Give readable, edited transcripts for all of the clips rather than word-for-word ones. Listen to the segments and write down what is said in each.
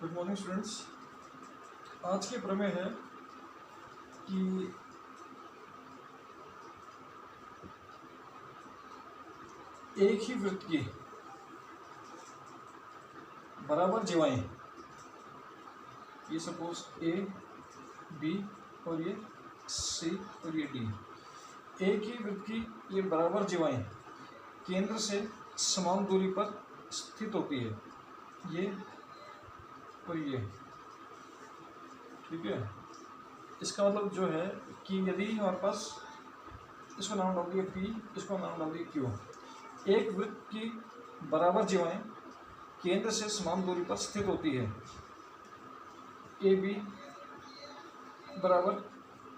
Good morning students. आज के प्रमेय है कि एक ही वृत्त की बराबर जीवाएं, ये सपोज ए बी और ये सी और ये डी, एक ही वृत्त की ये बराबर जीवाएं केंद्र से समान दूरी पर स्थित होती है, ये और ये। ठीक है, इसका मतलब जो है कि यदि हमारे पास इसको नाम डाल दिया पी, इसको नाम डाल दिया क्यू, एक वृत्त की बराबर जीवाएं केंद्र से समान दूरी पर स्थित होती है, ए बी बराबर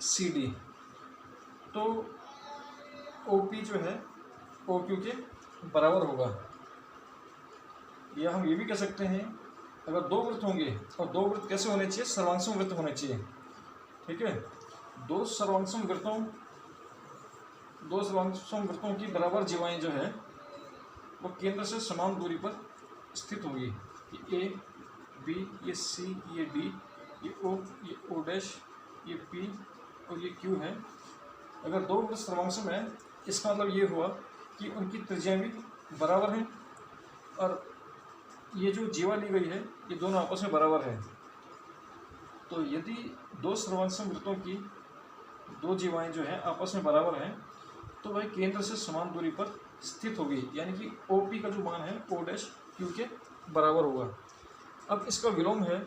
सी डी, तो ओ पी जो है ओ क्यू के बराबर होगा। या हम ये भी कह सकते हैं, अगर दो वृत्त होंगे और दो वृत्त कैसे होने चाहिए, सर्वांगसम वृत्त होने चाहिए। ठीक है, दो सर्वांगसम वृत्तों की बराबर जीवाएं जो है वो केंद्र से समान दूरी पर स्थित होगी। ये ए बी, ये सी, ये डी, ये ओ डैश, ये पी और ये क्यू है। अगर दो वृत्त सर्वांगसम है, इसका मतलब ये हुआ कि उनकी त्रिज्याएं भी बराबर हैं और ये जो जीवा ली गई है ये दोनों आपस में बराबर है। तो यदि दो सर्वांगसम वृत्तों की दो जीवाएं जो है आपस में बराबर हैं तो वह केंद्र से समान दूरी पर स्थित होगी, यानी कि ओ पी का जो मान है ओ डैश क्यू के बराबर होगा। अब इसका विलोम है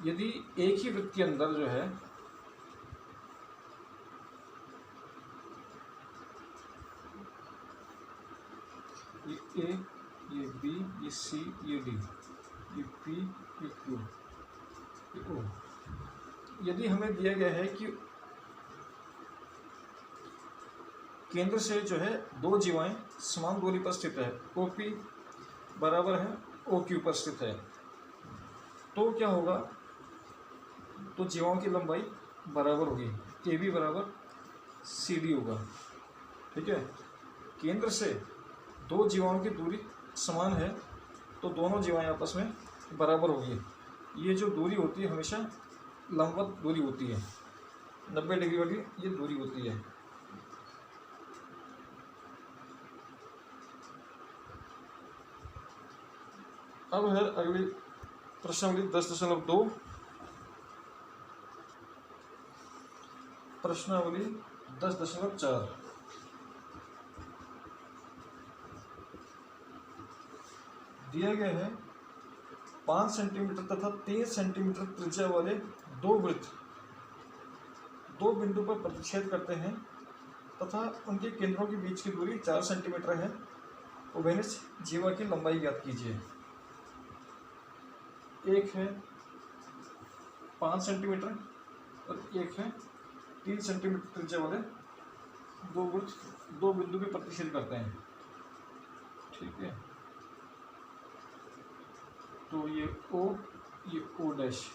यदि एक ही वृत्त के अंदर जो है ये ए, ये बी, ये सी, ये डी, ये पी, ये क्यू, ये ओ, यदि हमें दिया गया है कि केंद्र से जो है दो जीवाएं समान दूरी पर स्थित है, ओ पी बराबर है ओ क्यू पर स्थित है, तो क्या होगा, तो जीवाओं की लंबाई बराबर होगी, ए बी बराबर सी डी होगा। ठीक है, केंद्र से दो जीवाओं की दूरी समान है तो दोनों जीवाएं आपस में बराबर होगी। ये जो दूरी होती है हमेशा लंबवत दूरी होती है, 90 डिग्री वाली ये दूरी होती है। अब है अगली प्रश्नावली 10.2, प्रश्नावली 10.4। दिया गया है 5 सेंटीमीटर तथा 3 सेंटीमीटर त्रिज्या वाले दो वृत्त दो बिंदु पर प्रतिच्छेद करते हैं तथा उनके केंद्रों के बीच की दूरी 4 सेंटीमीटर है। उभयनिष्ठ जीवा की लंबाई ज्ञात कीजिए। एक है 5 सेंटीमीटर और एक है 3 सेंटीमीटर त्रिज्या वाले दो वृत्त दो बिंदु पे प्रतिच्छेद करते हैं। ठीक है, तो ये ओ डैश,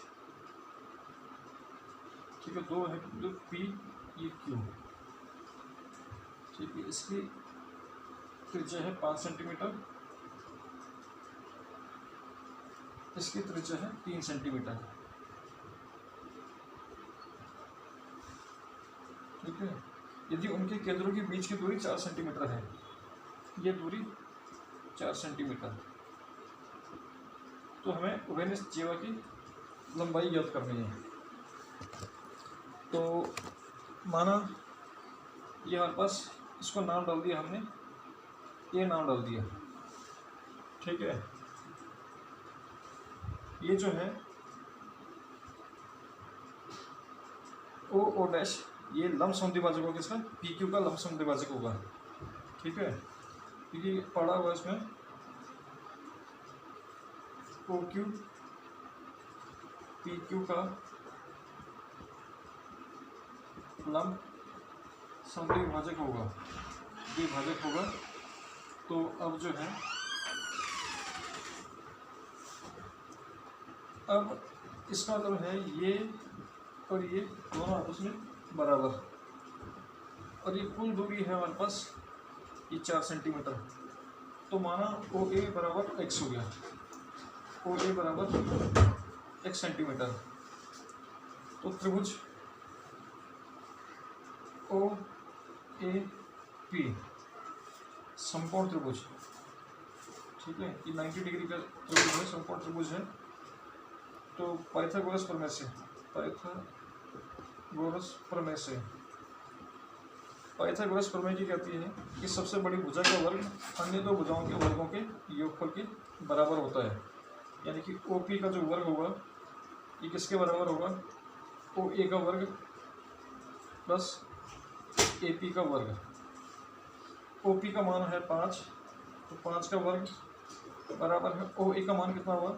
ठीक है, दो है बिंदु पी, ये क्यू। ठीक है, इसकी त्रिज्या है 5 सेंटीमीटर, इसकी त्रिज्या है 3 सेंटीमीटर। ठीक है, यदि उनके केंद्रों के बीच की दूरी 4 सेंटीमीटर है, ये दूरी 4 सेंटीमीटर, तो हमें उभयनिष्ठ जीवा की लंबाई ज्ञात करनी है। तो माना ये हमारे पास, इसको नाम डाल दिया हमने, ये नाम डाल दिया। ठीक है, ये जो है ओ डैश, ये लंबसम द्विभाजक होगा, इसका पी क्यू का लंबसम द्विभाजक होगा। ठीक है, क्योंकि पढ़ा हुआ इसमें ओ क्यू पी क्यू का लंब समद्विभाजक होगा, द्विभाजक होगा। तो अब जो है, अब इसका मतलब है ये और ये दोनों आपस में बराबर, और ये कुल दूरी है हमारे पास ये 4 सेंटीमीटर। तो माना ओ ए बराबर x हो गया, ओ ए बराबर x सेंटीमीटर। तो त्रिभुज ओ ए पी समकोण त्रिभुज, ठीक है, ये 90 डिग्री का त्रिभुज है, समकोण त्रिभुज है। तो पाइथागोरस प्रमेय से, पाइथागोरस प्रमेय की कहती है कि सबसे बड़ी भुजा का वर्ग अन्य दो भुजाओं के वर्गों के योगफल के बराबर होता है। यानी कि ओ पी का जो वर्ग होगा ये किसके बराबर होगा, ओ ए का वर्ग प्लस ए पी का वर्ग। ओ पी का मान है 5, तो 5 का वर्ग बराबर है ओ ए का मान कितना हुआ,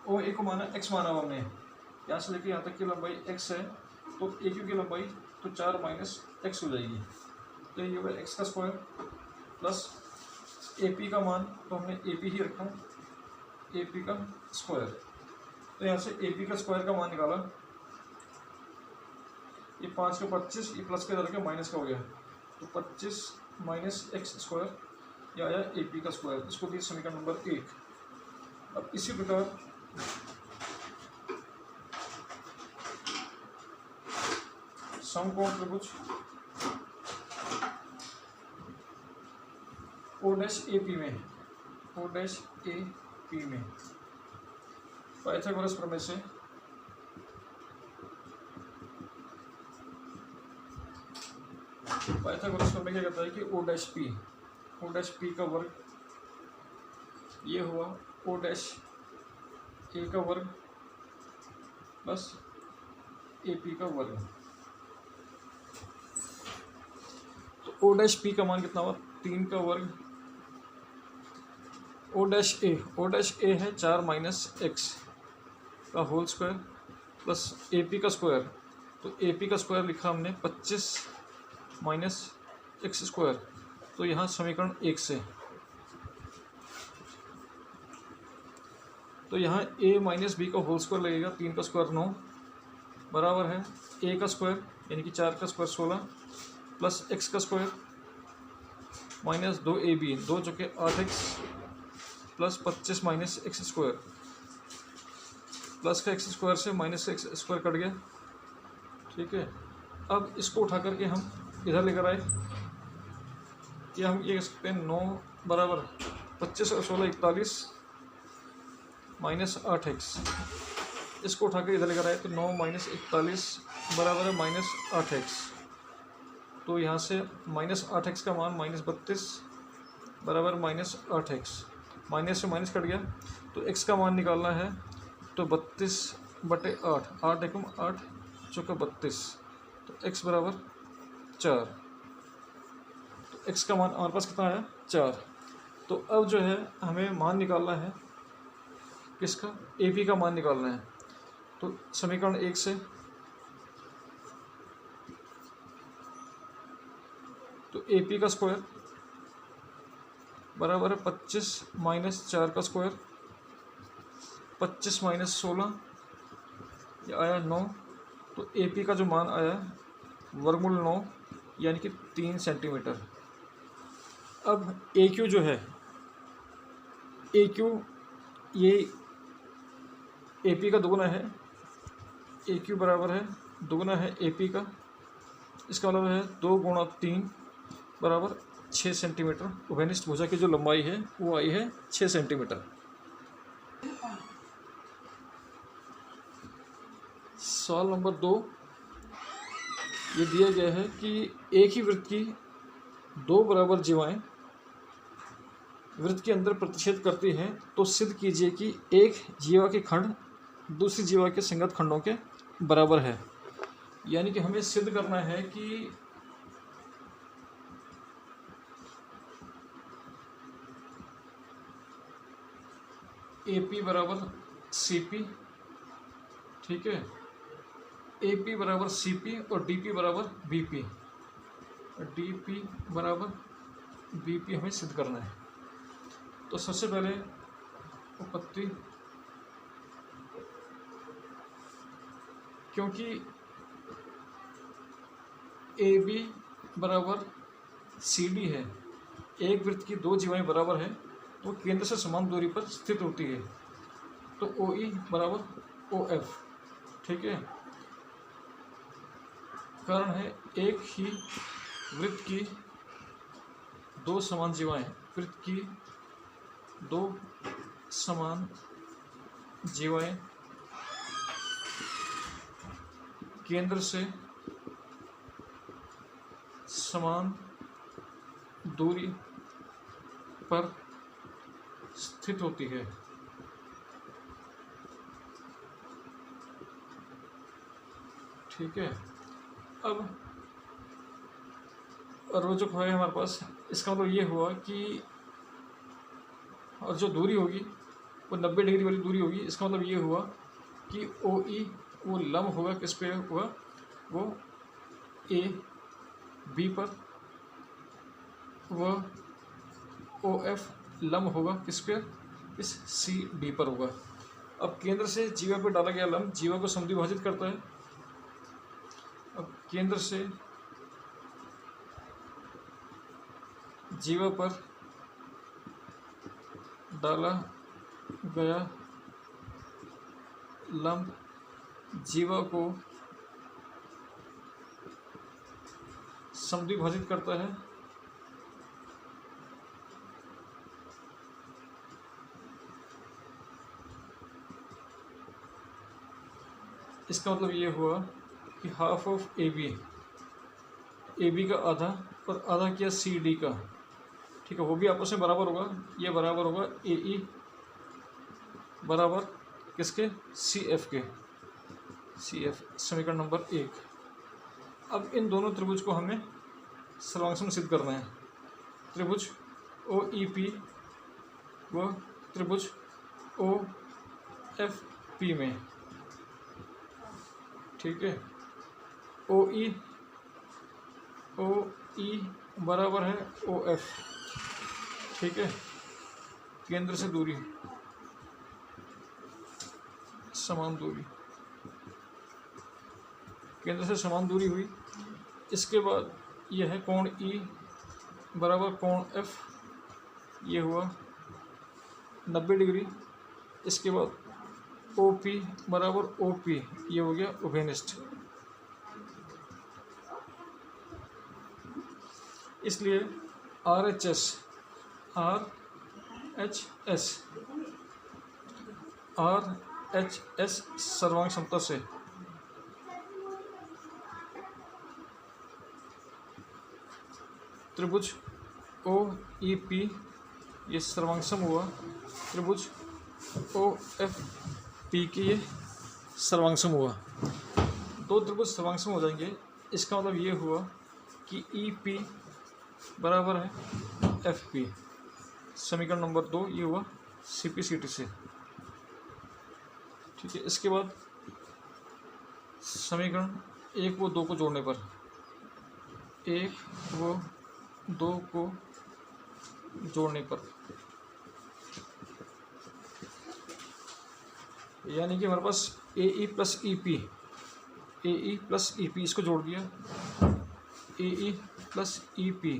ओ ए को माना x माना हुआ हमने, यहाँ से लेकर यहाँ तक की लंबाई x है, तो ए क्यू की लंबाई तो 4 माइनस x हो जाएगी। तो ये होगा x का स्क्वायर प्लस ए पी का मान तो हमने ए पी ही रखा, ए पी का स्क्वायर। तो यहाँ से ए पी का स्क्वायर का मान निकाला, ये 5 का 25, ये प्लस के करके माइनस का हो गया, तो 25 माइनस एक्स स्क्वायर, ये आया ए पी का स्क्वायर। इसको दिया समीकरण नंबर 1। अब इसी प्रकार समकोण त्रिभुज ओ डैश ए पी में, ओ डैश ए पी में पाइथागोरस प्रमेय से पाइथागोरस प्रमेय क्या कहता है कि ओ डैश पी का वर्ग ये हुआ ओ डैश ए का वर्ग प्लस ए पी का वर्ग। तो ओ डैश पी का मान कितना हुआ, 3 का वर्ग, ओ डैश ए है 4 माइनस एक्स का whole square plus A P का स्क्वायर। तो ए पी का स्क्वायर लिखा हमने 25 माइनस एक्स स्क्वायर। तो यहाँ समीकरण 1 से तो यहाँ a माइनस बी का होल स्क्वायर लगेगा, 3 का स्क्वायर 9 बराबर है a का स्क्वायर यानी कि 4 का स्क्वायर 16 प्लस x का स्क्वायर माइनस 2ab, 2 चौके 8x plus 25 minus x square, plus का एक्स स्क्वायर से माइनस एक्स स्क्वायर कट गया, ठीक है। अब इसको उठा करके हम इधर लेकर आए, या हम ये कह सकते हैं 9 बराबर 25 और 16 41 माइनस 8x। इसको उठा कर इधर लेकर आए तो 9 माइनस 41 बराबर है माइनस 8x। तो यहाँ से माइनस 8x का मान माइनस 32 बराबर माइनस 8x। माइनस से माइनस कट गया तो x का मान निकालना है, तो 32/8, 8 एकम 8 चौका 32, तो x बराबर 4। तो x का मान हमारे पास कितना है 4। तो अब जो है हमें मान निकालना है किसका, ए पी का मान निकालना है। तो समीकरण 1 से तो ए पी का स्क्वायर बराबर है 25 माइनस 4 का स्क्वायर, 25 माइनस 16 ये आया 9। तो ए पी का जो मान आया वर्गमूल 9 यानी कि 3 सेंटीमीटर। अब ए क्यू जो है, ए क्यू ये ए पी का दोगुना है, ए क्यू बराबर है दोगुना है ए पी का, इसका मतलब है 2 गुणा 3 बराबर 6 सेंटीमीटर। उभयनिष्ठ भुजा की जो लंबाई है वो आई है 6 सेंटीमीटर। सवाल नंबर 2 ये दिया गया है कि एक ही वृत्त की 2 बराबर जीवाएं वृत्त के अंदर प्रतिच्छेद करती हैं, तो सिद्ध कीजिए कि एक जीवा के खंड दूसरी जीवा के संगत खंडों के बराबर है। यानी कि हमें सिद्ध करना है कि ए पी बराबर सी पी, ठीक है, ए पी बराबर सी पी और डी पी बराबर बी पी, डी पी बराबर बी पी हमें सिद्ध करना है। तो सबसे पहले उत्पत्ति, क्योंकि ए बी बराबर सी डी है, एक वृत्त की 2 जीवाएं बराबर है, वो केंद्र से समान दूरी पर स्थित होती है। तो ओ ई बराबर ओ एफ। ठीक है, कारण है एक ही वृत्त की दो समान जीवाएं, वृत्त की दो समान जीवाएं केंद्र से समान दूरी पर स्थित होती है। ठीक है, अब रोचक है हमारे पास, इसका मतलब ये हुआ कि और जो दूरी होगी वो 90 डिग्री वाली दूरी होगी। इसका मतलब ये हुआ कि ओ ई वो लंब होगा किस पे हुआ, वो ए बी पर, वह ओ एफ लंब होगा किस पे, इस सी डी पर होगा। अब केंद्र से जीवा पर डाला गया लंब जीवा को समद्विभाजित करता है। अब केंद्र से जीवा पर डाला गया लंब जीवा को समद्विभाजित करता है। इसका मतलब ये हुआ कि हाफ ऑफ ए बी का आधा और आधा किया सी डी का। ठीक है, वो भी आपस में बराबर होगा। ये बराबर होगा ए ई बराबर किसके, सी एफ के, सी एफ समीकरण नंबर 1। अब इन दोनों त्रिभुज को हमें सर्वांग सिद्ध करना है। त्रिभुज ओ ई पी व त्रिभुज ओ एफ पी में। ठीक है, ओ ई बराबर है ओ एफ। ठीक है, केंद्र से दूरी समान दूरी, केंद्र से समान दूरी हुई। इसके बाद यह है कोण ई बराबर कोण एफ, ये हुआ 90 डिग्री। इसके बाद ओ पी बराबर ओ पी, ये हो गया उभयनिष्ठ। इसलिए आर एच एस सर्वांग समता से त्रिभुज ओ ई पी ये सर्वांगसम हुआ, त्रिभुज ओ एफ पी के ये सर्वांगसम हुआ। दो त्रिभुज सर्वांगसम हो जाएंगे। इसका मतलब ये हुआ कि ई पी बराबर है एफ पी, समीकरण नंबर 2 ये हुआ सी पी सी टी से। ठीक है, इसके बाद समीकरण 1 व 2 को जोड़ने पर, 1 व 2 को जोड़ने पर यानी कि हमारे पास ए ई प्लस ई पी, ए ई प्लस ई पी इसको जोड़ दिया, ए ई प्लस ई पी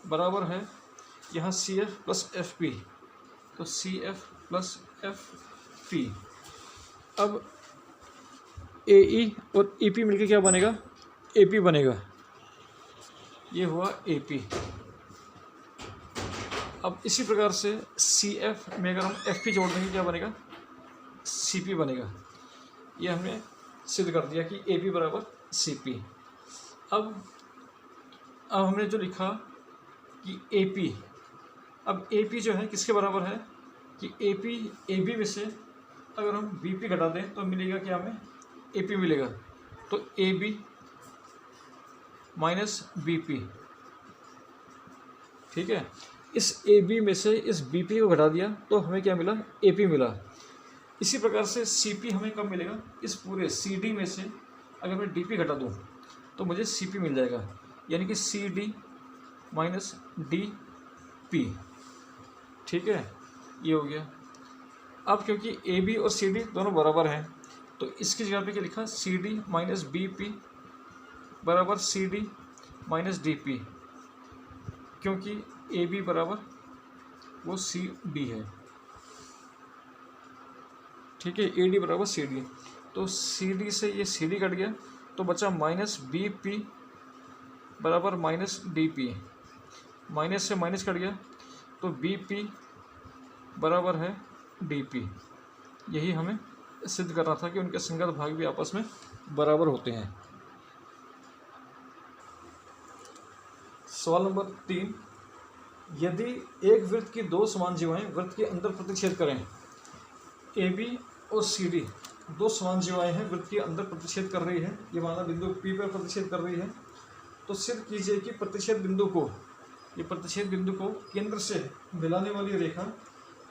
बराबर है यहाँ C F plus F P, तो C F plus F P. अब ए ई और ई पी मिलकर क्या बनेगा, ए पी बनेगा, ये हुआ ए पी। अब इसी प्रकार से सी एफ में अगर हम एफ पी जोड़ देंगे क्या बनेगा, सी पी बनेगा। ये हमने सिद्ध कर दिया कि ए पी बराबर सी पी। अब हमने जो लिखा कि ए पी, अब ए पी जो है किसके बराबर है कि ए पी ए बी में से अगर हम बी पी घटा दें तो मिलेगा क्या, हमें ए पी मिलेगा। तो A B minus B P. ठीक है, इस ए बी में से इस बी पी को घटा दिया तो हमें क्या मिला, ए पी मिला। इसी प्रकार से सी पी हमें कब मिलेगा, इस पूरे सी डी में से अगर मैं डी पी घटा दूँ तो मुझे सी पी मिल जाएगा, यानी कि C D minus D P. ठीक है, ये हो गया। अब क्योंकि ए बी और सी डी दोनों बराबर हैं तो इसकी जगह पे क्या लिखा, C D minus B P बराबर C D minus D P, क्योंकि ए बी बराबर वो सी डी है। ठीक है, ए डी बराबर सी डी। तो सी डी से ये सी डी कट गया तो बचा माइनस बी पी बराबर माइनस डी पी। माइनस से माइनस कट गया तो बी पी बराबर है डी पी। यही हमें सिद्ध करना था कि उनके संगत भाग भी आपस में बराबर होते हैं। सवाल नंबर 3, यदि एक वृत्त की दो समान जीवाएं वृत्त के अंदर प्रतिच्छेद करें, ए बी और सी डी दो समान जीवाएं हैं, वृत्त के अंदर प्रतिच्छेद कर रही है, ये माना बिंदु पी पर प्रतिच्छेद कर रही है, तो सिद्ध कीजिए कि प्रतिच्छेद बिंदु को, ये प्रतिच्छेद बिंदु को केंद्र से मिलाने वाली रेखा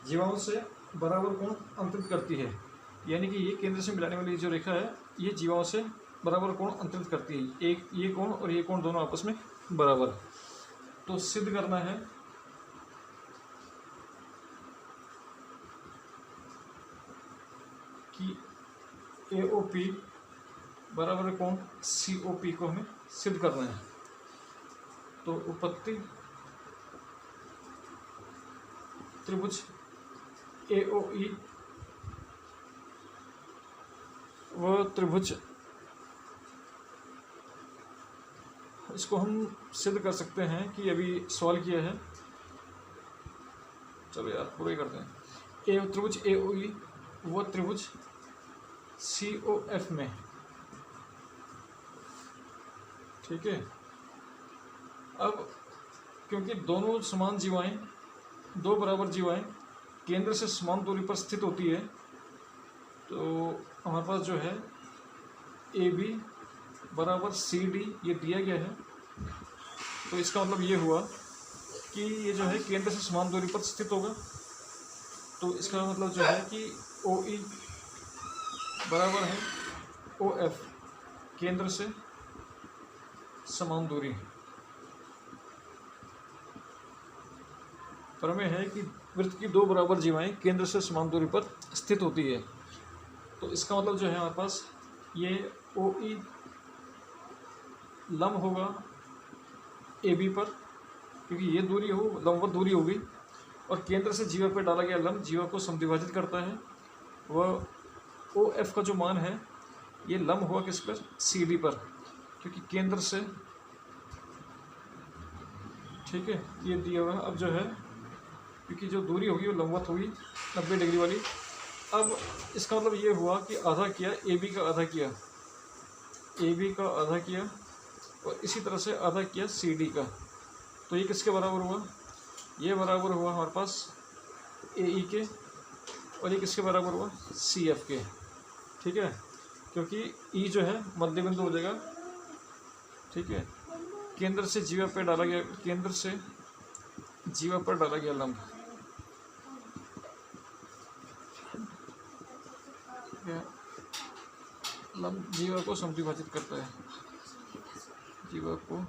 जीवाओं से बराबर कोण अंतरित करती है। यानी कि ये केंद्र से मिलाने वाली जो रेखा है ये जीवाओं से बराबर कोण अंतरित करती है। एक ये कोण और ये कोण दोनों आपस में बराबर। तो सिद्ध करना है कि AOP बराबर कोण COP को हमें सिद्ध करना है। तो उपपत्ति त्रिभुज AOE व त्रिभुज, इसको हम सिद्ध कर सकते हैं कि अभी सवाल किया है, चलो यार पूरा ही करते हैं। त्रिभुज AOE वो त्रिभुज COF में। ठीक है, अब क्योंकि दोनों समान जीवाएं, दो बराबर जीवाएं केंद्र से समान दूरी पर स्थित होती है, तो हमारे पास जो है AB बराबर CD ये दिया गया है। तो इसका मतलब ये हुआ कि ये जो है केंद्र से समान दूरी पर स्थित होगा। तो इसका मतलब जो है कि OE बराबर है OF केंद्र से समान दूरी। प्रमेय है कि वृत्त की दो बराबर जीवाएं केंद्र से समान दूरी पर स्थित होती है। तो इसका मतलब जो है हमारे पास ये OE लंब होगा AB पर, क्योंकि ये दूरी हो लंबवत दूरी होगी, और केंद्र से जीवा पर डाला गया लंब जीवा को समद्विभाजित करता है। वह OF का जो मान है ये लंब हुआ किस पर, CD पर, क्योंकि केंद्र से, ठीक है, ये दिया हुआ। अब जो है क्योंकि जो दूरी होगी वो लंबवत होगी 90 डिग्री वाली। अब इसका मतलब ये हुआ कि आधा किया AB का आधा किया, AB का आधा किया, और इसी तरह से आधा किया CD का। तो ये किसके बराबर हुआ, ये बराबर हुआ हमारे पास AE के, और ये किसके बराबर हुआ, CF के। ठीक है, क्योंकि E जो है मध्य बिंदु हो जाएगा। ठीक है, केंद्र से जीवा पर डाला गया, केंद्र से जीवा पर डाला गया लंब, लंब जीवा को समद्विभाजित करता है, जीवा को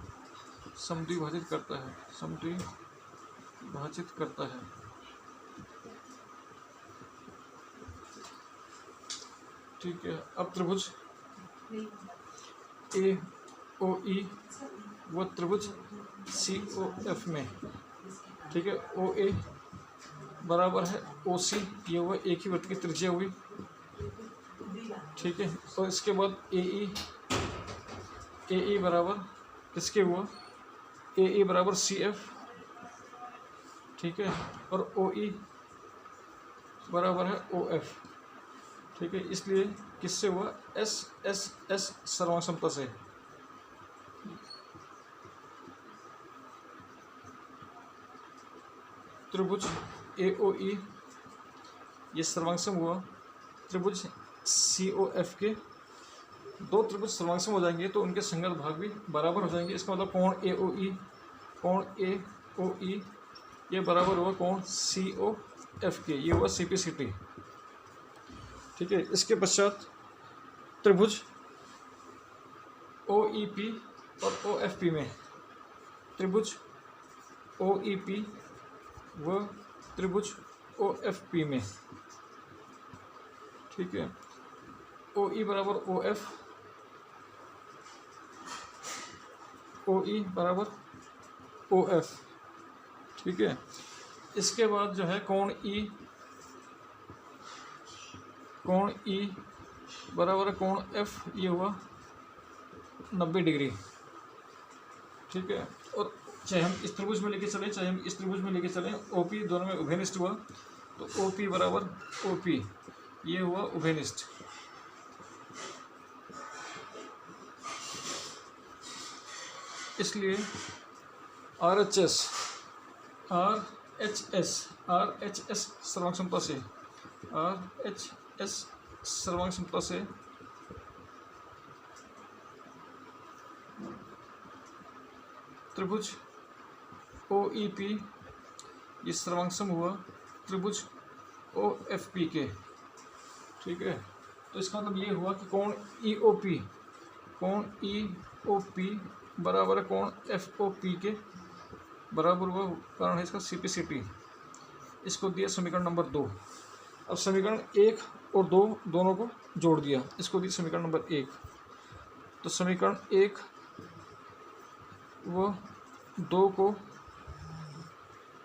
समद्विभाजित करता है, समद्विभाजित करता है। ठीक है, अब त्रिभुज AOE वो त्रिभुज COF में। ठीक है, OA बराबर है OC, ये हुआ एक ही वृत्त की त्रिज्या हुई। ठीक है, और इसके बाद AE बराबर किसके हुआ, AE बराबर CF। ठीक है, और OE बराबर है OF। ठीक है, इसलिए किससे हुआ, S सर्वांग समता से। त्रिभुज AOE ये सर्वांगसम हुआ त्रिभुज COF के। दो त्रिभुज सर्वांगसम हो जाएंगे तो उनके संगत भाग भी बराबर हो जाएंगे। इसका मतलब कोण AOE ये बराबर हुआ कोण COF के, ये हुआ CPCT। ठीक है, इसके पश्चात त्रिभुज OEP और OFP में, त्रिभुज OEP व त्रिभुज OFP में। ठीक है, OE बराबर OF, OE बराबर OF। ठीक है, इसके बाद जो है कोण ई बराबर है कोण एफ, ये हुआ 90 डिग्री, ठीक है। और चाहे हम इस त्रिभुज में लेके चलें चाहे हम इस त्रिभुज में लेके चलें, ओपी दोनों में उभयनिष्ठ हुआ, तो ओपी बराबर ओपी, ये हुआ उभयनिष्ठ। इसलिए RHS सर्वांग समता से RHS सर्वांग समता से त्रिभुज OEP ये सर्वांगसम हुआ त्रिभुज OFP के, ठीक है। तो इसका मतलब ये हुआ कि कोण EOP बराबर है कोण FOP के बराबर हुआ, कारण है इसका CPCT। इसको दिया समीकरण नंबर 2। अब समीकरण 1 और 2 दोनों को जोड़ दिया, इसको दिया समीकरण नंबर 1। तो समीकरण 1 व 2 को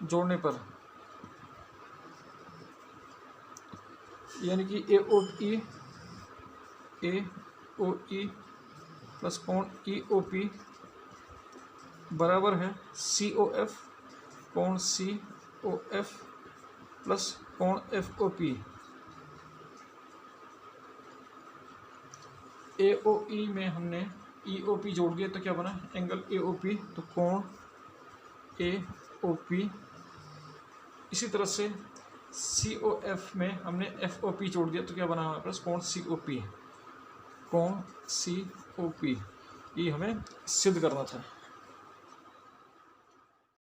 जोड़ने पर यानी कि AOE प्लस कोण EOP बराबर है COF कोण COF प्लस कोण FOP। AOE में हमने EOP जोड़ दिया तो क्या बना, एंगल AOP, तो कोण AOP। इसी तरह से COF में हमने FOP जोड़ दिया तो क्या बना हमारे पास, कोण COP, कोण COP। ये हमें सिद्ध करना था।